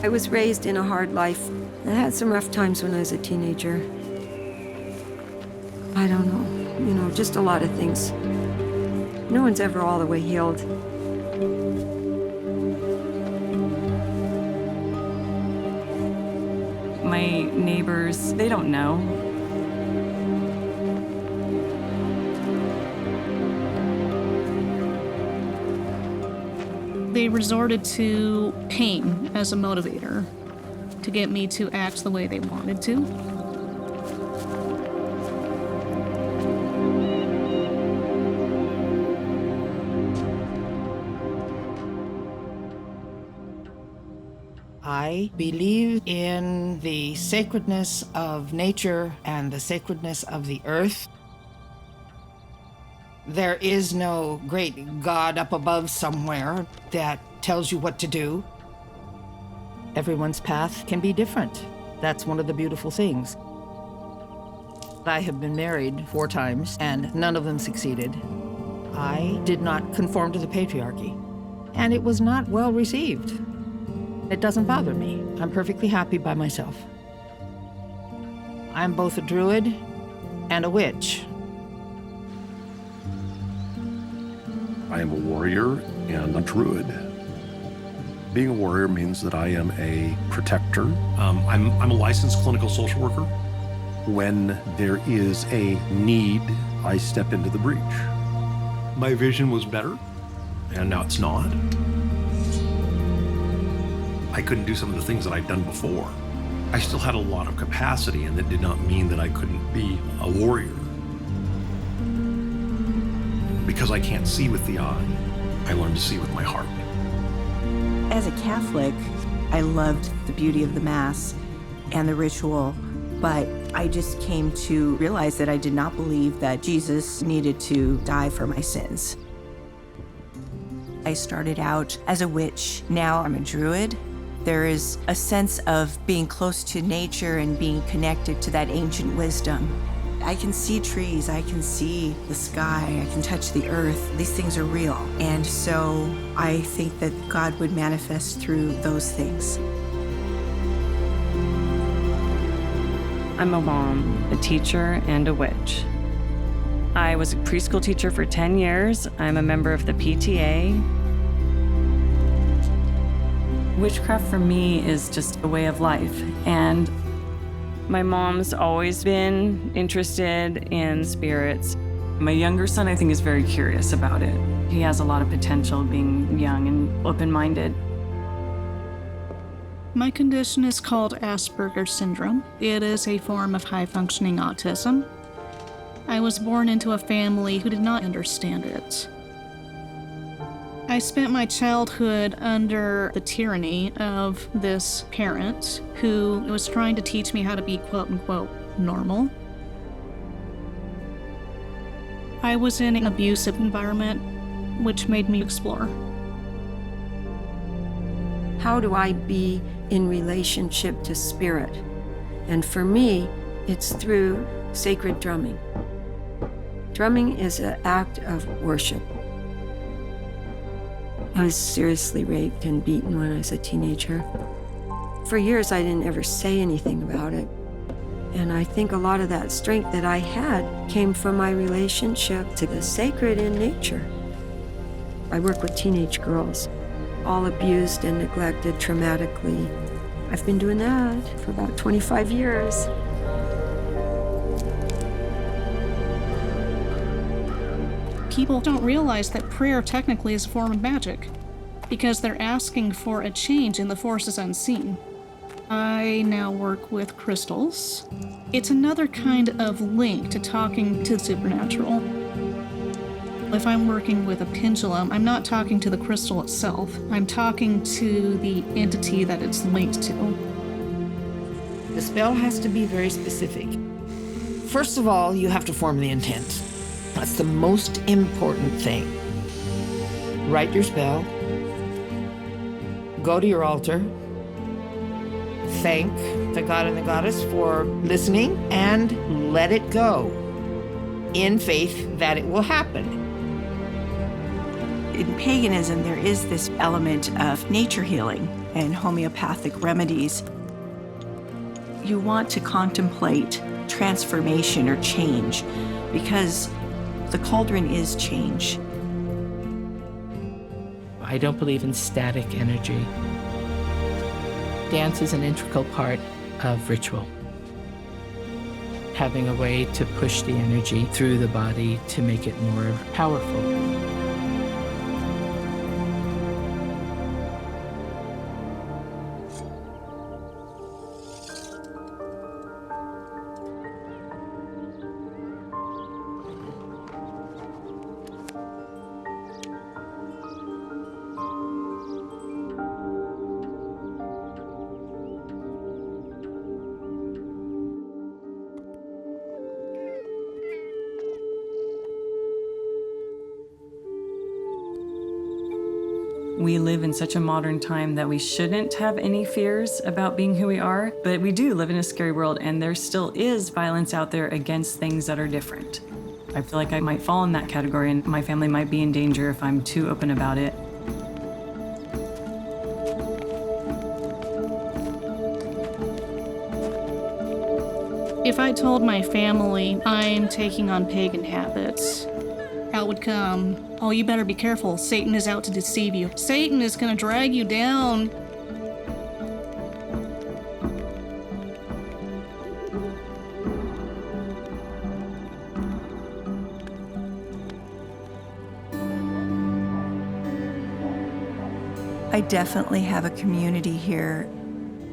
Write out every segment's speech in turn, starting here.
I was raised in a hard life. I had some rough times when I was a teenager. I don't know, just a lot of things. No one's ever all the way healed. My neighbors, they don't know. They resorted to pain as a motivator to get me to act the way they wanted to. I believe in the sacredness of nature and the sacredness of the earth. There is no great God up above somewhere that tells you what to do. Everyone's path can be different. That's one of the beautiful things. I have been married 4 times, and none of them succeeded. I did not conform to the patriarchy, and it was not well received. It doesn't bother me. I'm perfectly happy by myself. I'm both a druid and a witch. I am a warrior and a druid. Being a warrior means that I am a protector. I'm a licensed clinical social worker. When there is a need, I step into the breach. My vision was better, and now it's not. I couldn't do some of the things that I'd done before. I still had a lot of capacity, and that did not mean that I couldn't be a warrior. Because I can't see with the eye, I learned to see with my heart. As a Catholic, I loved the beauty of the Mass and the ritual, but I just came to realize that I did not believe that Jesus needed to die for my sins. I started out as a witch. Now I'm a druid. There is a sense of being close to nature and being connected to that ancient wisdom. I can see trees, I can see the sky, I can touch the earth. These things are real. And so I think that God would manifest through those things. I'm a mom, a teacher, and a witch. I was a preschool teacher for 10 years. I'm a member of the PTA. Witchcraft for me is just a way of life, and my mom's always been interested in spirits. My younger son, I think, is very curious about it. He has a lot of potential being young and open-minded. My condition is called Asperger's syndrome. It is a form of high-functioning autism. I was born into a family who did not understand it. I spent my childhood under the tyranny of this parent who was trying to teach me how to be quote-unquote normal. I was in an abusive environment, which made me explore. How do I be in relationship to spirit? And for me, it's through sacred drumming. Drumming is an act of worship. I was seriously raped and beaten when I was a teenager. For years, I didn't ever say anything about it. And I think a lot of that strength that I had came from my relationship to the sacred in nature. I work with teenage girls, all abused and neglected traumatically. I've been doing that for about 25 years. People don't realize that prayer technically is a form of magic because they're asking for a change in the forces unseen. I now work with crystals. It's another kind of link to talking to the supernatural. If I'm working with a pendulum, I'm not talking to the crystal itself. I'm talking to the entity that it's linked to. The spell has to be very specific. First of all, you have to form the intent. That's the most important thing. Write your spell. Go to your altar. Thank the god and the goddess for listening and let it go in faith that it will happen. In paganism, there is this element of nature healing, and homeopathic remedies. You want to contemplate transformation or change because the cauldron is change. I don't believe in static energy. Dance is an integral part of ritual. Having a way to push the energy through the body to make it more powerful. We live in such a modern time that we shouldn't have any fears about being who we are, but we do live in a scary world, and there still is violence out there against things that are different. I feel like I might fall in that category, and my family might be in danger if I'm too open about it. If I told my family I'm taking on pagan habits, out would come, "Oh, you better be careful. Satan is out to deceive you. Satan is going to drag you down." I definitely have a community here.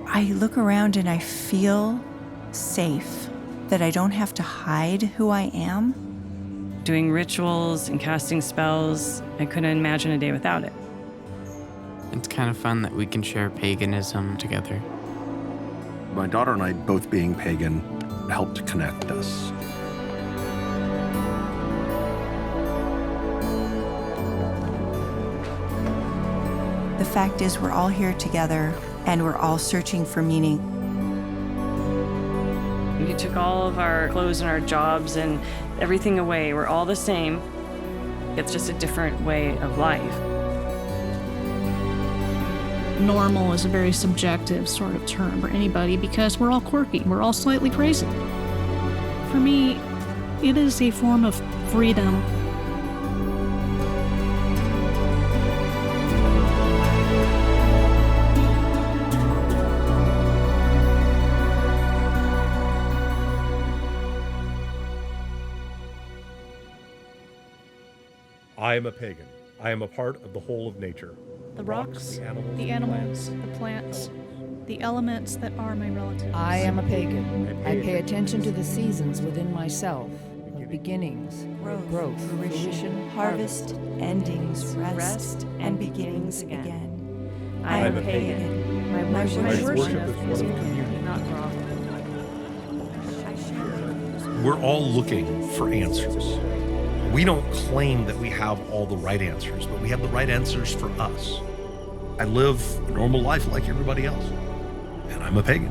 I look around and I feel safe, that I don't have to hide who I am. Doing rituals and casting spells, I couldn't imagine a day without it. It's kind of fun that we can share paganism together. My daughter and I, both being pagan, helped connect us. The fact is, we're all here together and we're all searching for meaning. You took all of our clothes and our jobs and everything away. We're all the same. It's just a different way of life. Normal is a very subjective sort of term for anybody because we're all quirky. We're all slightly crazy. For me, it is a form of freedom. I am a pagan. I am a part of the whole of nature. The rocks, the animals, the plants, the elements that are my relatives. I am a pagan. I pay attention to the seasons within myself. Beginnings, growth, fruition, harvest, endings, rest, and beginnings again. I am a pagan. My My worship worship is is one of community. not wrong. We're all looking for answers. We don't claim that we have all the right answers, but we have the right answers for us. I live a normal life like everybody else, and I'm a pagan.